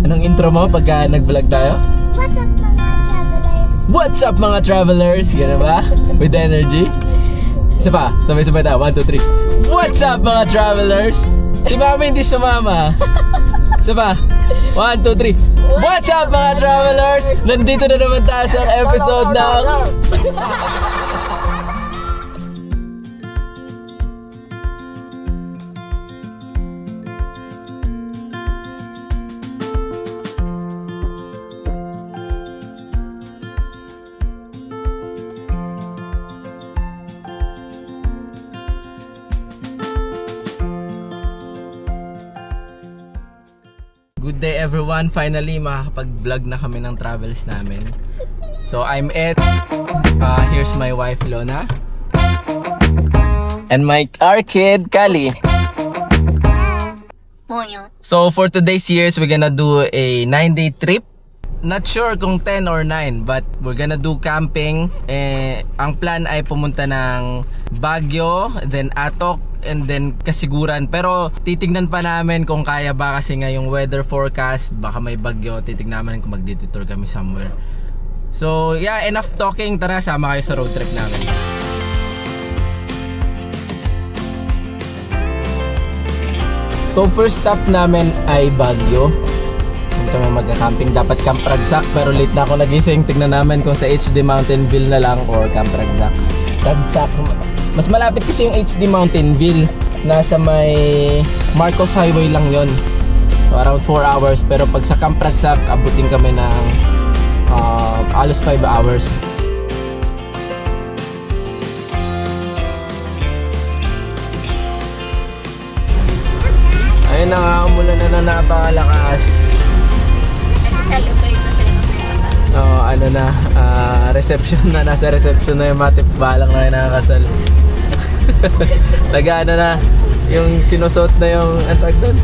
Anong intro mo pagka nag-vlog tayo? What's up mga travelers? What's up mga travelers? Gano'n ba? With energy? Isa pa, sabay-sabay tayo. 1, 2, 3. What's up mga travelers? Si Mama hindi sumama. Isa pa. 1, 2, 3. What's up mga travelers? Nandito na naman tayo sa episode ng... Good day everyone, finally makakapag-vlog na kami ng travels namin. So I'm Ed, here's my wife Lona, and our kid Kali. So for today's years, we're gonna do a 9-day trip. Not sure kung 10 or 9, but we're gonna do camping. Ang plan ay pumunta ng Baguio, then Atok, and then Kasiguran. Pero titignan pa namin kung kaya ba kasi nga yung weather forecast. Baka may bagyo, titignan namin kung mag-detour kami somewhere. So yeah, enough talking. Tara, sama kayo sa road trip namin. So first stop namin ay Baguio. Kami magka-camping, dapat Camp Ragsac, pero late na ako nagising. Tignan namin kung sa HD Mountain View na lang or Camp Ragsac. Mas malapit kasi yung HD Mountain View, nasa may Marcos Highway lang yon, so around 4 hours. Pero pag sa Camp Ragsac, abutin kami ng alos 5 hours. Ayun na nga, umulan na napakalakas. Celebrate na sila ng kasal. Ano na, reception na, nasa reception na yung matip balang na nakakasal. Nag-ano na, yung sinusot na yung, ang tawag doon?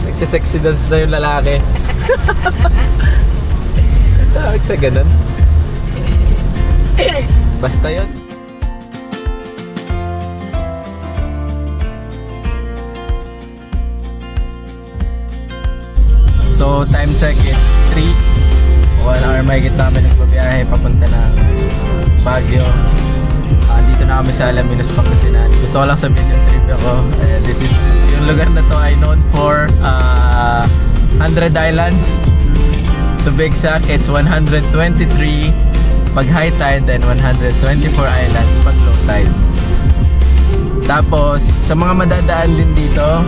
Nagsisexy dance na yung lalaki. Tawag sa ganun. Basta yun. So time check, it's 3. 1 hour mahigit namin nagbabiyahe papunta ng Baguio. Dito na kami sa Alaminos, Pangasinan. Gusto ko lang sabihin yung trip ako. This is, yung lugar na to ay known for 100 islands. To be exact, it's 123 pag high tide and 124 islands pag low tide. Tapos sa mga madadaan din dito,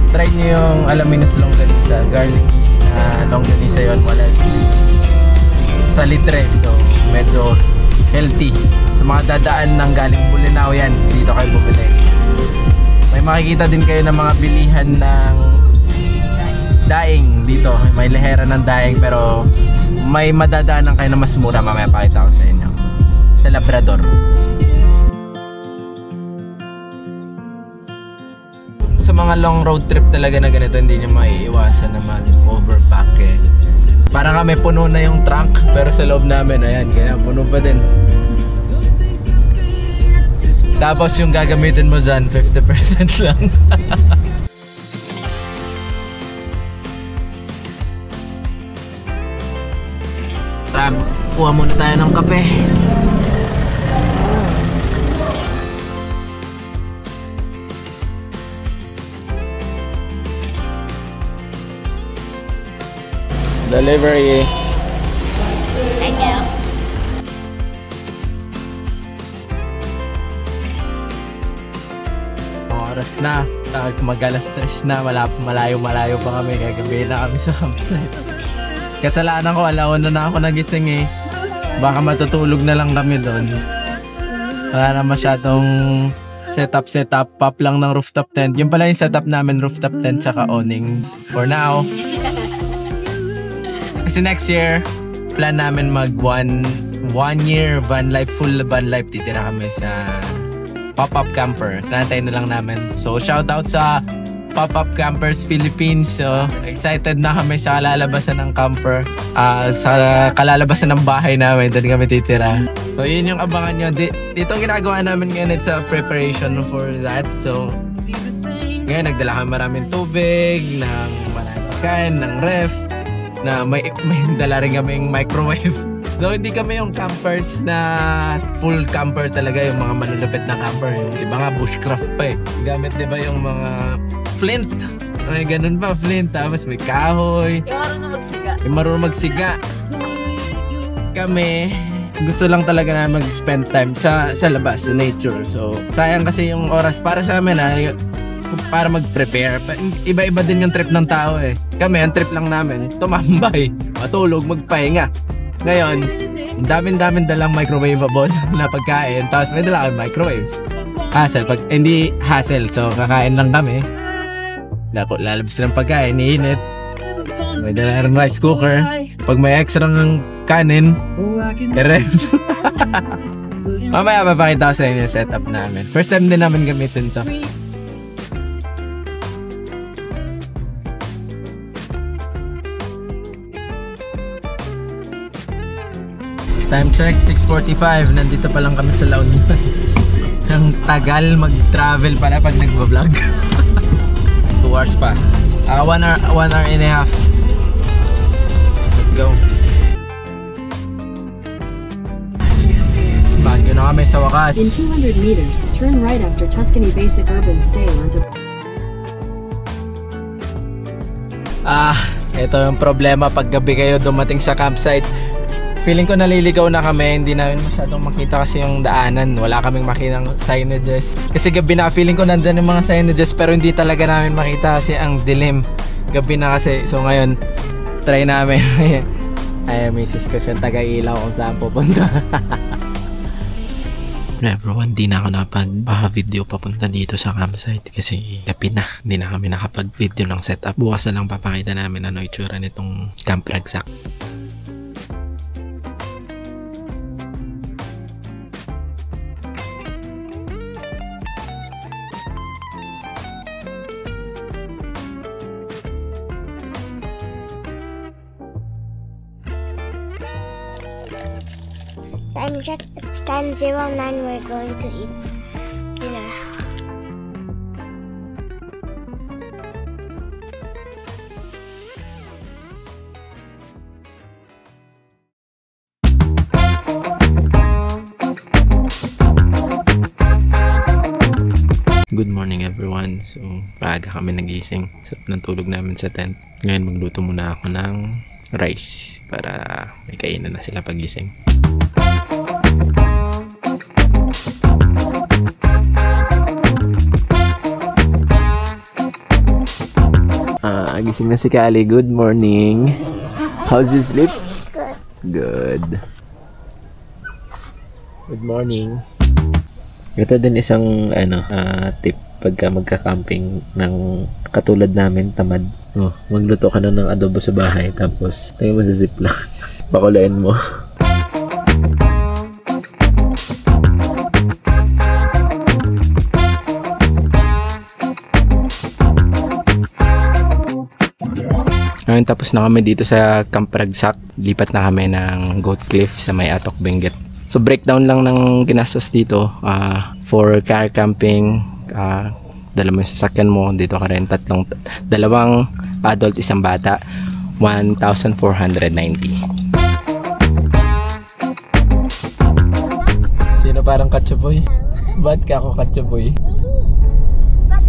try nyo yung Alaminos longganisa, garlicky longganisa yun, wala sa litre, so medyo healthy. Sa mga dadaan ng galing Bolinao yan, dito kayo bumili. May makikita din kayo ng mga bilihan ng daing dito, may lehera ng daing, pero may madadaanan kayo na mas mura. Mamaya pakita ko sa inyo sa Labrador. Sa mga long road trip talaga na ganito, hindi nyo maiiwasan na mag-overpack eh. Parang kami puno na yung trunk, pero sa loob namin, ayan, kaya puno pa din. Tapos yung gagamitin mo dyan, 50% lang. Tara, kuha muna tayo ng kape. Delivery. Thank you. Oras na. Mag-alas 3 na. Malayo pa kami. Gagabi na kami sa campsite. Kasalanan ko, alauna na ako nagising eh. Baka matutulog na lang kami doon. Wala na masyadong setup. Pop lang ng rooftop tent. Yung pala yung setup namin, rooftop tent tsaka awnings. For now. Kasi next year, plan namin mag one year van life, full van life. Titira kami sa pop-up camper. Nantayin na lang namin. So shout out sa Pop-Up Campers Philippines. So excited na kami sa kalalabasan ng camper. Sa kalalabasan ng bahay namin. Doon kami titira. So yun yung abangan nyo. Dito ang ginagawa namin ngayon sa preparation for that. So ngayon nagdala kami maraming tubig, ng maraming pagkain, ng ref. na may dala rin kaming microwave. So hindi kami yung campers na full camper talaga, yung mga malulupit na camper. Yung iba nga bushcraft pa eh. Gamit diba yung mga flint. May ganun pa, flint. Tapos may kahoy. Yung marunong magsiga. Yung marunong magsiga. Kami, gusto lang talaga na mag-spend time sa labas, sa nature. So sayang kasi yung oras para sa amin para mag-prepare. Iba-iba din yung trip ng tao eh. Kami, ang trip lang namin, tumambay, matulog, magpahinga. Ngayon, daming dalang microwavable na pagkain, tapos may dala kami microwave. Hassle, hindi hassle, so kakain lang kami. Lalabas ng pagkain, iinit. May dala rin rice cooker. Pag may extra ng kanin, i-ref. Mamaya mapakita ko sa inyo yung setup namin. First time din namin gamitin to. Time check, 6:45. Nandito pa lang kami sa La Union. Ang tagal mag-travel pala pag nagbablog. 2 hours pa. 1 hour and a half. Let's go. Baguio na kami sa wakas. In 200 meters, turn right after Tuscany Basic Urban Stay onto... Ito yung problema pag gabi kayo dumating sa campsite. Feeling ko naliligaw na kami, hindi namin masyadong makita kasi yung daanan. Wala kaming makita ng signages. Kasi gabi na, feeling ko nandyan yung mga signages pero hindi talaga namin makita kasi ang dilim. Gabi na kasi, so ngayon, try namin. Ay, misis ko siya taga-ilaw kung saan pupunta. Everyone, di na ako nakapag-video papunta dito sa campsite kasi gabi na. Hindi na kami nakapag-video ng setup. Bukas na lang papakita namin ano itsura nitong Camp Ragsack. Time check, it's 10:09. We're going to eat dinner. Good morning everyone. So, maaga kami nagising. Sarap ng tulog namin sa tent. Ngayon magluto muna ako ng rice para may kainan na sila pagising. Gising na si Kali. Good morning. How's your sleep? Good. Good morning. Ito din isang tip pagka magka-camping ng katulad namin, tamad. Magluto ka na ng adobo sa bahay tapos lagyan mo sa ziplock. Pakulain mo. Ngayon tapos na kami dito sa Camp Ragsack. Lipat na kami ng Goat Cliff sa may Atok Benguet. So breakdown lang ng ginastos dito. For car camping, dala mo yung sasakyan mo, dito ka rin dalawang adult, isang bata, 1,490. Sino parang Katsuboy? Ba't ka ako Katsuboy? Pag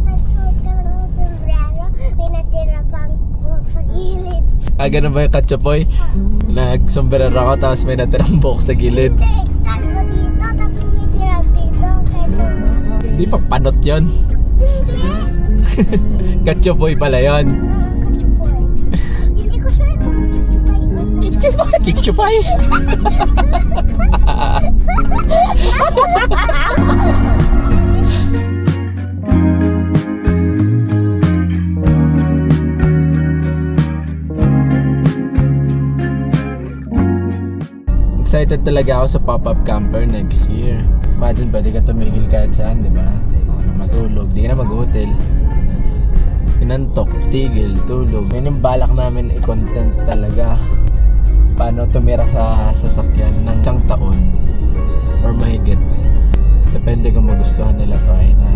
magsuot ka ng sombrero, may natira pang buhok sa gilid. Ganun ba yung Katsuboy? Nagsombrero ako tapos may natirang buhok sa gilid. Hindi, kalbo dito, tapos may tirang dito. Hindi pa panot yun. Katsuboy pala yun. Katsuboy. Hindi ko sure kung katsuboy yun. Katsuboy! Katsuboy! Excited talaga ako sa pop-up camper next year. Imagine, pwede ka tumigil kahit saan, di ba? Matulog, di ka na mag-hotel. Pinantok, tigil, tulog. Yun yung balak namin i-content talaga. Paano tumira sa sasakyan ng isang taon or mahigit. Depende kung magustuhan nila to ay na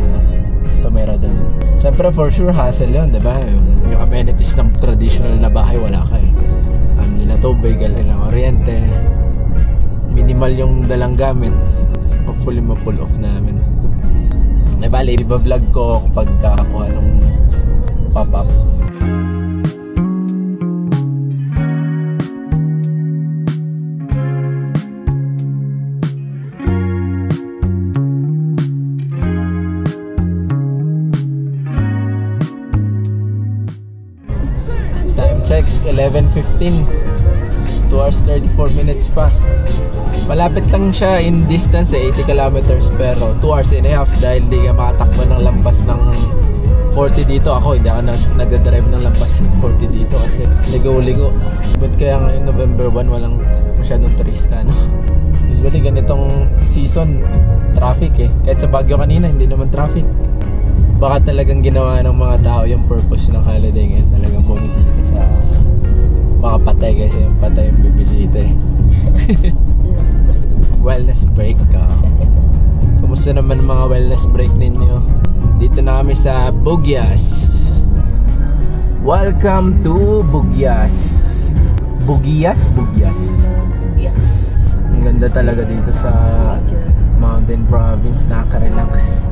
tumira doon. Siyempre for sure hassle yun, di ba? Yung amenities ng traditional na bahay wala ka tubig, galing ng kuryente. Minimal yung dalang gamit. Hopefully ma-pull off namin. Bali, iba-vlog ko kapag kakakuha ng pop-up. Time check, 11:15. 2 hours 34 minutes pa. Malapit lang siya in distance, 80 kilometers, pero 2 hours and a half dahil di ka makatakbo ng lampas ng 40 dito. Ako hindi ako nag-drive ng lampas ng 40 dito kasi ligo-ligo. But kaya ngayon November 1 walang masyadong turista, no? Usually ganitong season traffic eh. Kahit sa Baguio kanina hindi naman traffic. Baka talagang ginawa ng mga tao yung purpose ng holiday ngayon, talagang bumisita sa baka patay kasi yung patay yung bibisita eh. Wellness break ka. Kumusta naman mga wellness break ninyo? Dito na kami sa Bugyas. Welcome to Bugyas. Bugyas? Bugyas. Yes. Ang ganda talaga dito sa Mountain Province. Nakaka-relax.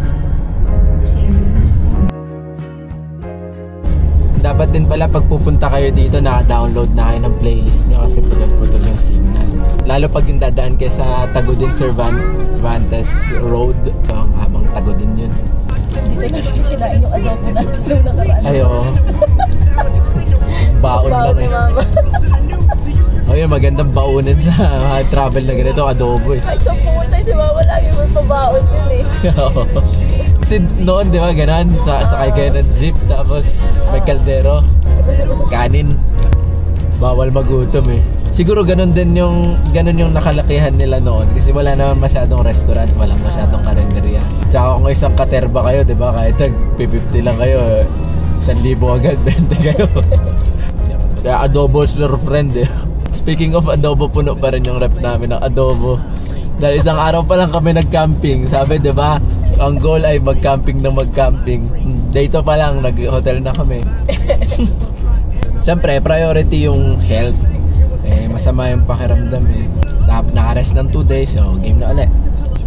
Dapat din pala pag pupunta kayo dito naka-download na kayo ng playlist nyo kasi putol-putol yung signal. Lalo pag yung dadaan kayo sa Tagudin Cervantes Road. Habang Tagudin yun. Dito na kinain yung adobo natin nung nakaraan. Ay oo. Baon lang ni eh. Mama. O yun, magandang baunin sa travel na ganito, adobo eh. Kahit sa pumunta si Mama lagi mo pabaon yun eh. Kasi noon, di ba, ganun, sakay kayo ng jeep, tapos may kaldero, kanin, bawal magutom eh. Siguro ganun yung nakalakihan nila noon, kasi wala naman masyadong restaurant, walang masyadong karinderya. Tsaka kung isang katerba kayo, di ba, kahit nag-50 lang kayo, 1,000 agad, 20 kayo. Kaya adobo is your friend eh. Speaking of adobo, puno pa rin yung rep namin ng adobo. Dahil isang araw pa lang kami nag-camping. Sabi, di ba? Ang goal ay mag-camping na mag-camping. Dito pa lang, nag-hotel na kami. Siyempre, priority yung health. Eh, masama yung pakiramdam eh. Naka-rest ng 2 days, so game na ulit.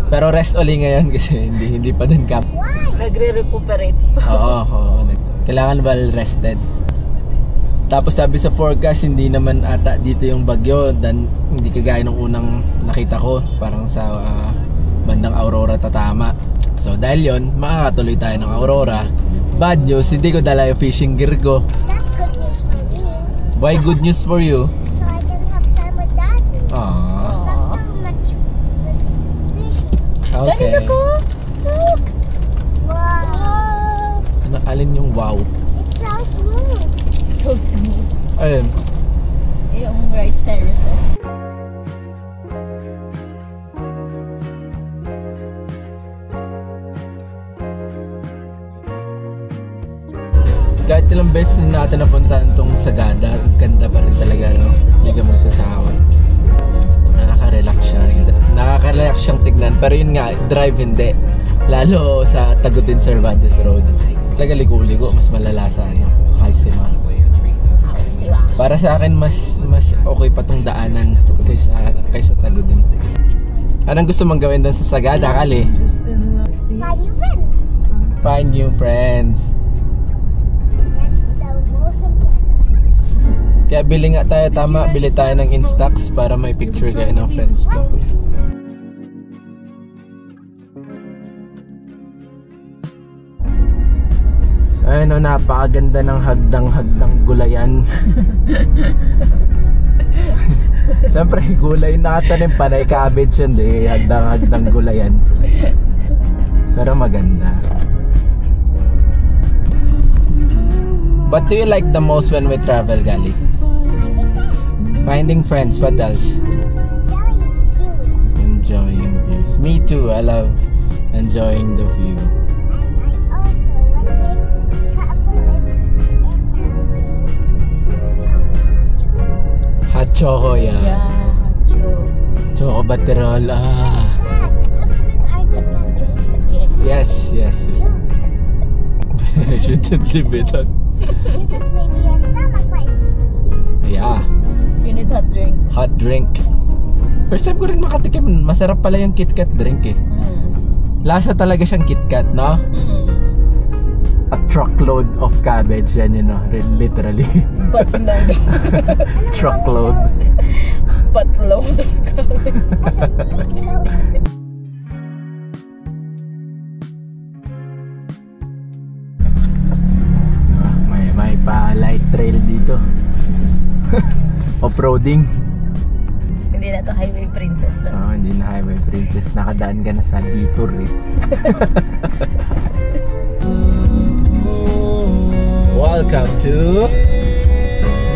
Pero rest uli ngayon kasi hindi pa din camp. Nagre-recuperate pa. Oo. Kailangan well rested. Tapos sabi sa forecast, hindi naman ata dito yung bagyo, dan hindi kagaya nung unang nakita ko, parang sa bandang Aurora tatama. So dahil yon, makakatuloy tayo ng Aurora. Bad news, hindi ko dala yung fishing gear ko. That's good news for me. Why good news for you? So I can have time with Daddy. Aww. Not too much fishing. Okay. Galing ako! Look! Wow. Ano, alin yung wow? It's so smooth. So smooth. Ayun. Yung rice terraces. Kahit ilang beses na natin napuntahan itong Sagada, ganda pa rin talaga, no? Hindi ka magsasawa. Nakaka-relax siya. Nakaka-relax siyang tignan. Pero yun nga, drive hindi. Lalo sa Tagudin Cervantes Road. Talaga ligo-ligo, mas malala sa Halsima. Para sa akin, mas okay pa tong daanan kaysa Tagudin. Anong gusto mong gawin doon sa Sagada, Kali? Find new friends. Find new friends. That's the most important. Kaya bili nga tayo, tama, bili tayo ng Instax para may picture kayo ng friends mo. Ayun o, napakaganda ng hagdang-hagdang gulayan. Siyempre, gulay nakatanim, panay cabbage yun, di hagdang-hagdang gulayan. Pero maganda. What do you like the most when we travel, Gali? Finding friends. What else? Enjoying views. Me too. I love enjoying the view. And I also like Hot choco, yeah. Yeah, Choco Baterol. Ah. Dad, have you been Arctic that drink? Yes. Yes. I shouldn't leave it on. Because maybe your stomach might freeze. Yeah. You need hot drink. hot drink. First time ko rin makatikim. Masarap pala yung KitKat drink eh. Lasa talaga siyang KitKat, no? A truckload of cabbage. Yan yun, no? Literally. Buttload. Truckload. Buttload of cabbage. May pa light trail dito. Off-roading. Hindi na to Highway Princess ba? Oo, hindi na Highway Princess. Nakadaan ka na sa detour eh. Welcome to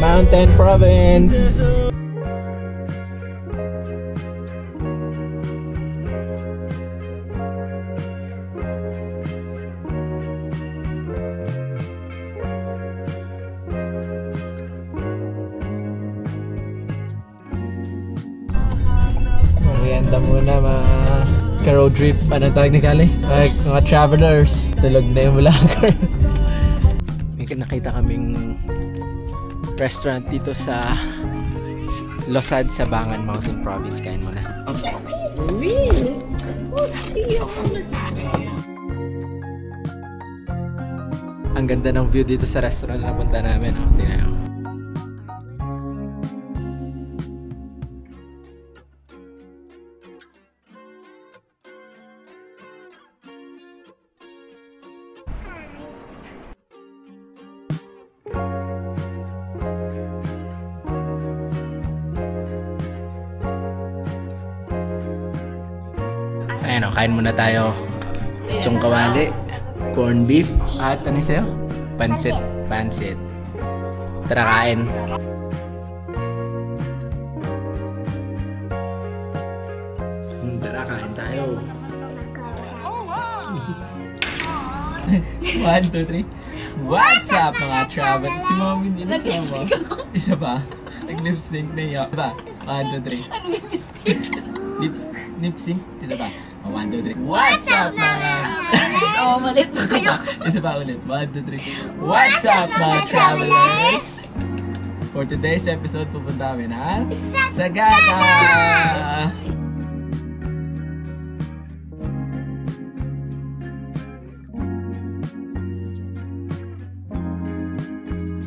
Mountain Province. Merienda muna mga ka-road trip. Ano tawag ni Kali? Mga travelers. Tulog na yung Bulacan. May nakita kaming restaurant dito sa Losad, Sabangan, Mountain Province. Kain muna. Ang ganda ng view dito sa restaurant na punta namin. Oh, tingnan mo. Ayan o, kain muna tayo. Chong kawali, corn beef, at ano yung sa'yo? Pansit. Pansit. Tara kain. Tara kain tayo. 1, 2, 3. What's up mga travel? Si Mommy hindi na sama. Isa pa. Nag-lipstick na iyo. Isa pa. 1, 2, 3. Ano yung mistake? Lipstick. Isa pa. 1, 2, 3. What's up mga... Oo, mali pa kayo. Isa pa ulit. 1, 2, 3. What's up mga travelers? For today's episode, pupunta kami na Sagada!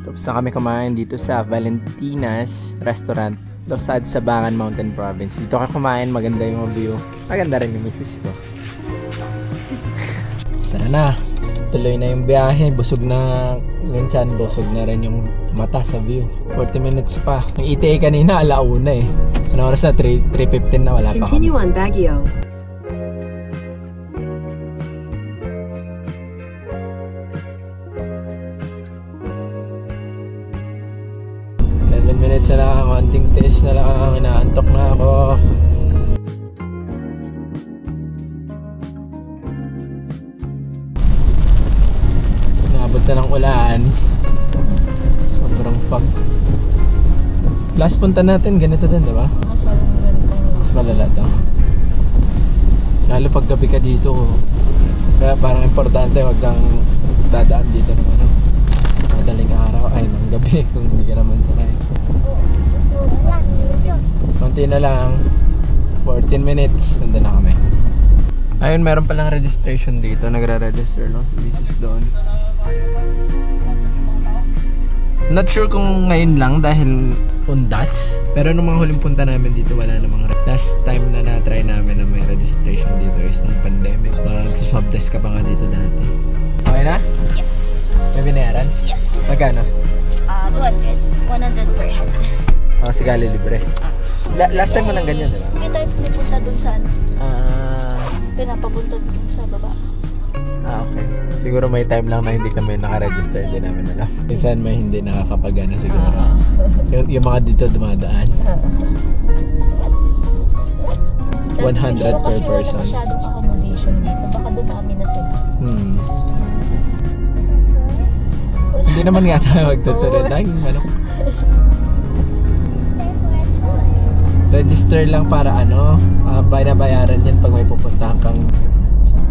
Tapos na kami kumain dito sa Valentina's Restaurant, Losad, Sabangan, Mountain Province. Dito ka kumain, maganda yung view. Maganda rin yung misis ko. Tara na, tuloy na yung biyahe. Busog na yung tiyan, busog na rin yung mata sa view. 40 minutes pa. Yung ETA kanina, 1:00 eh. Ano oras na? 3:15 na, wala pa. Continue on Baguio. Minutes na lang, konting test na lang, inaantok na ako. Naabot na ng ulan. Sobrang fog. Last punta natin, ganito din, diba? Mas walang ganito. Mas malala to. Lalo pag gabi ka dito, kaya parang importante wag kang dadaan dito ng ano, madaling araw, ay ng gabi kung hindi ka naman sanay. Konti na lang, 14 minutes, nandun na kami. Ayun, meron palang registration dito, nagre-register lang si Mrs. doon. Not sure kung ngayon lang dahil undas, pero nung mga huling punta namin dito wala namang last time na na-try namin na may registration dito is nung pandemic. Mag-swab test ka pa nga dito dati. Okay na? Yes. May binayaran? Yes. Magkano? 200. 100 per head. Oh, sigali libre. Last time mo nang ganyan, di ba? Hindi tayo pinipunta dun sa ano. Pinapapunta dun sa baba. Okay. Siguro may time lang na hindi kami naka-register, hindi namin alam. Minsan may hindi nakakapagana siguro. Yung mga dito dumadaan. 100 Siguro per kasi wala person. masyadong accommodation dito. Baka dumami na sila. Hindi naman nga tayo magtutuloy. Dahil manok. Register lang para ano, binabayaran yan pag may pupuntahan kang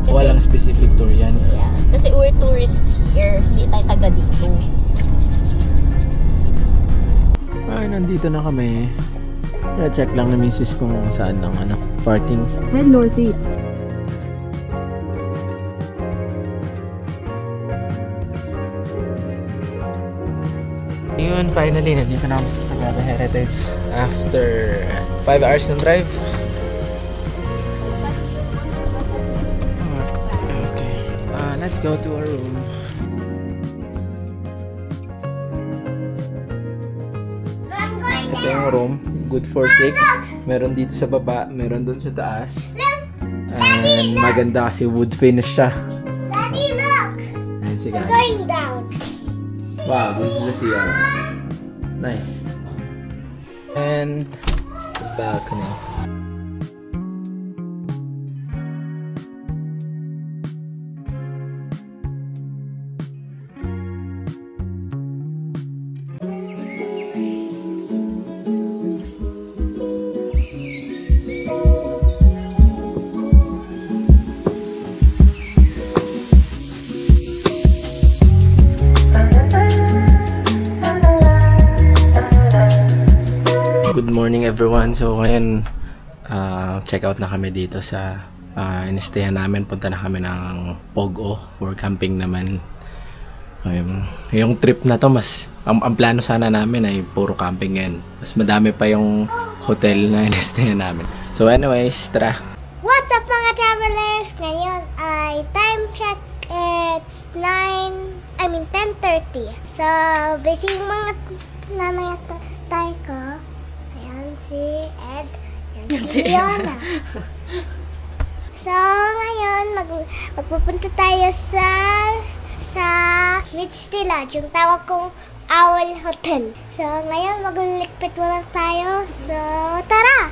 walang specific tour yan. Yeah. Kasi we're tourist here. Hindi tayo taga dito. Ay, nandito na kami. check lang na misis kung saan ang parking. Head northeast. Yun, finally, nandito na ako sa Sagada Heritage after 5 hours ng drive. Okay, let's go to our room. Ito yung room, good for 6. Meron dito sa baba, meron dun sa taas. And maganda kasi wood finish siya. Daddy, look! Ayan si Gani. Going down. Wow, this is the CR. Nice. And the balcony. Good morning everyone. So ngayon check out na kami dito sa in-stayan namin. Punta na kami ng Pogo for camping naman. Yung trip na to ang plano sana namin ay puro camping ngayon. Mas madami pa yung hotel na in-stayan namin. So anyways, tara. What's up mga travelers? Ngayon ay time check. It's 10:30. So busy yung mga nanay at tatay ko. Si Ed and si Liana. So, ngayon, magpupunta tayo sa Misty Lodge, yung tawag kong Owl Hotel. So, ngayon, magliligpit muna tayo. So, tara!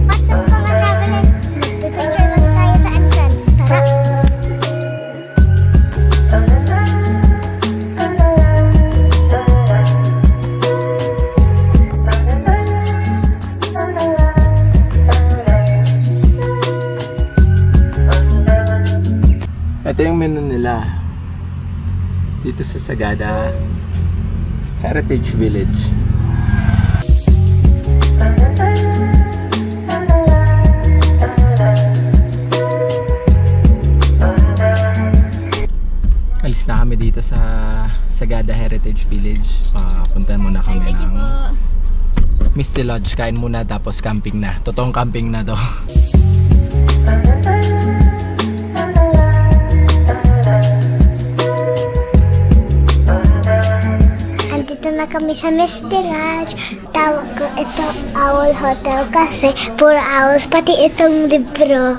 What's up mga travelers? Magpipicture lang tayo sa entrance. Tara! Ito yung menu nila dito sa Sagada Heritage Village. Alis na kami dito sa Sagada Heritage Village. Punta muna kami ng Misty Lodge. Kain muna tapos camping na. Totoong camping na to. Andito na kami sa Misty Lodge. Tawag ko ito Owl Hotel kasi puro owls, pati itong libro.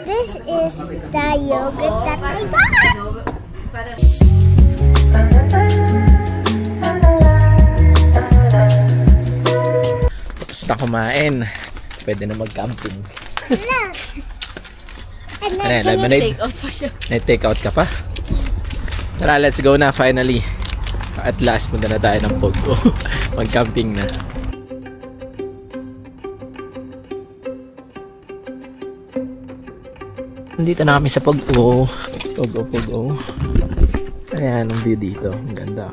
This is the yogurt that I bought. Na kumain. Pwede na mag-camping. Look! And then, Take out pa siya. Take out ka pa? Tara, let's go na finally. At last, punta na tayo ng Pogo. Mag-camping na. Nandito na kami sa Pogo. Pogo. Ayan, ang view dito. Ang ganda.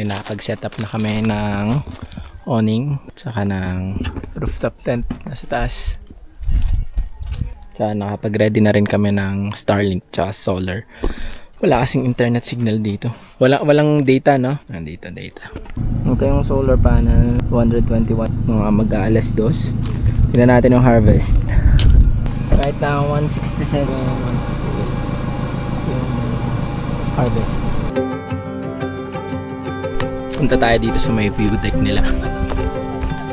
May nakapag-set up na kami ng awning, tsaka ng rooftop tent nasa taas. Tsaka nakapag-ready na rin kami ng Starlink tsaka solar. Wala kasing internet signal dito. Walang data, no? Nandito data. Ito yung solar panel, 220 watt, mga mag-aalas 2. Tignan natin yung harvest. Right now, 167, 168 yung harvest. Punta tayo dito sa may view deck nila.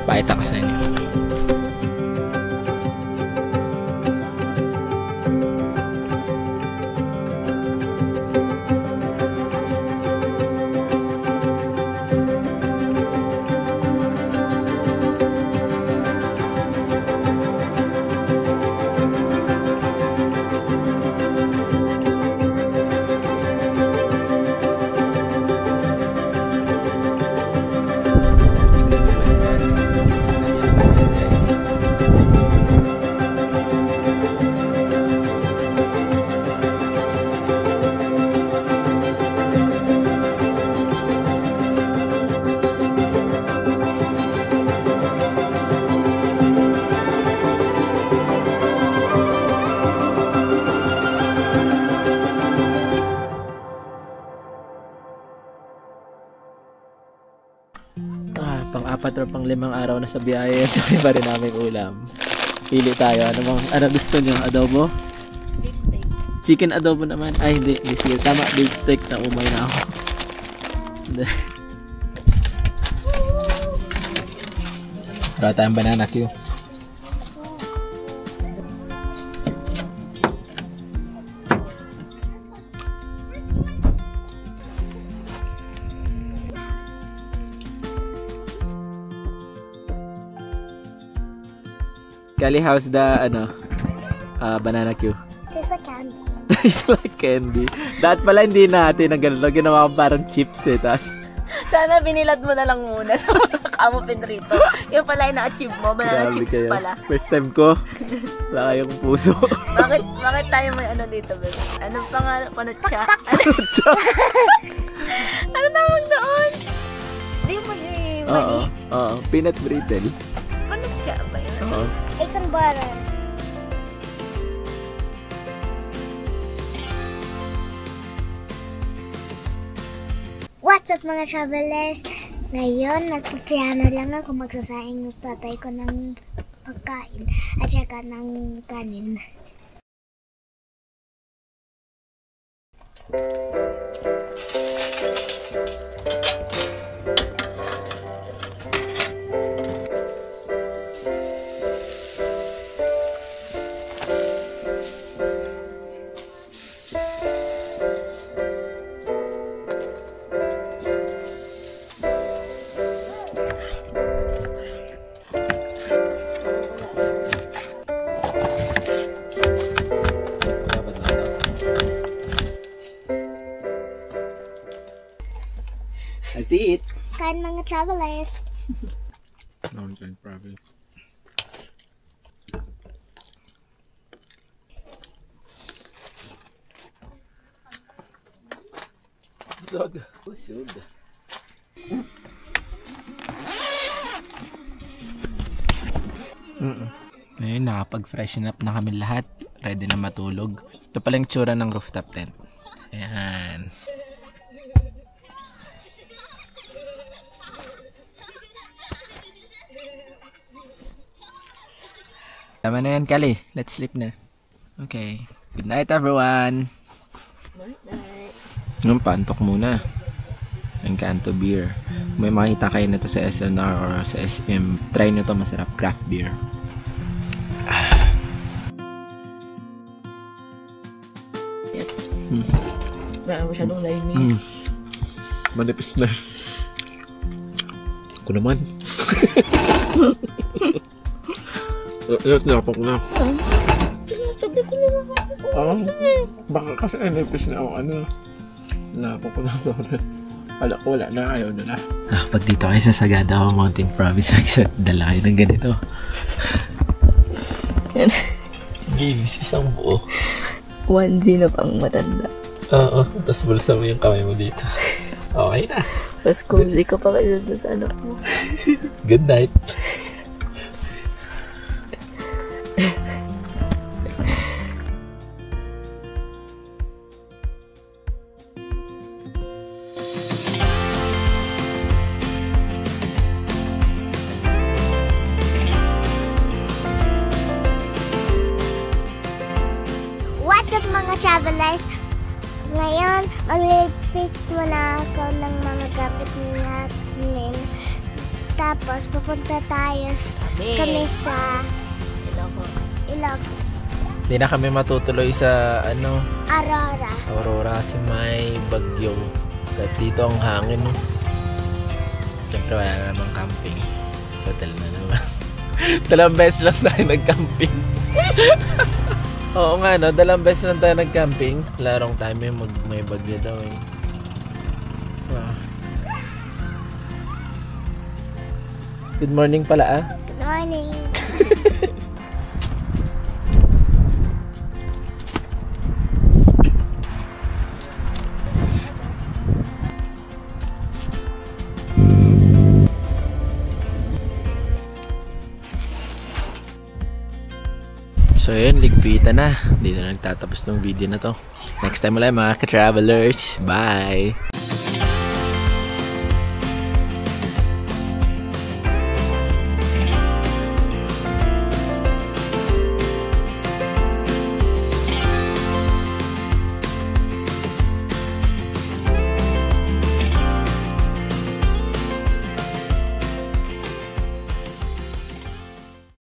Pakita ko sa inyo. Pang-4 o pang-5 araw na sa biyahe, sabi pa rin namin ulam. Pili tayo. Ano gusto nyo? Adobo? Beef steak. Chicken adobo naman. Ay, hindi. Sige, tama. Beef steak na umay na ako. Gawa tayong banana Q. Kali, how's the banana Q? Tastes like candy. Tastes like candy. Dapat pala hindi natin na ganun. Ginawa ko parang chips eh. Tas Sana binilad mo na lang muna sa kamo pinrito. Yung pala yung na-achieve mo. Banana chips kayo. Pala. First time ko. Wala kayong puso. bakit tayo may ano dito, bebe? Anong pangalan? Panutsa? Ano tawag doon? Di mo yung mani? Oo. Peanut brittle. Panutsa ba yun? Oo. Egg and butter. What's up mga travelers? Ngayon, nagpipiano lang ako, magsasaing ng tatay ko ng pagkain at saka ng kanin. That's it. Kain mga travelers. Mountain province. Busog. Ngayon, nakapag-freshen up na kami lahat. Ready na matulog. Ito pala yung tsura ng rooftop tent. Ayan. Tama na yan, Kali. Let's sleep na. Okay. Good night, everyone. Good night. Ngayon, paantok muna. Encanto beer. May makita kayo na to sa SNR or sa SM. Try nyo to, masarap. Craft beer. Wala masyadong liming. Manipis na. Ako naman. Napok na. Sabi ko na Baka kasi nipis na ako. Napok ko na. Sorry. Wala na. Ayaw na. Pag dito kayo sa Sagada o Mountain Province, dala kayo ng ganito. Games, isang buo. 1G na pang matanda. Oo. Tapos bulsa mo yung kamay mo dito. Okay na. Mas cozy ka pa kayo doon sa anak mo. Good night. What's up mga travelers? Ngayon, maglilipit muna ako ng mga gamit namin. Tapos, pupunta tayo kami sa Ilocos. Hindi na kami matutuloy sa Aurora. kasi may bagyo. At dito ang hangin, no? Siyempre wala na namang camping. Hotel na naman. 2 beses lang tayo nag-camping. Oo nga, no? 2 beses lang tayo nag-camping. Larong time may bagyo daw, eh. Wow. Good morning pala, ah. Good morning. So yun, ligpitan na. Dito na nagtatapos ng video na to. Next time ulit mga ka-travelers. Bye!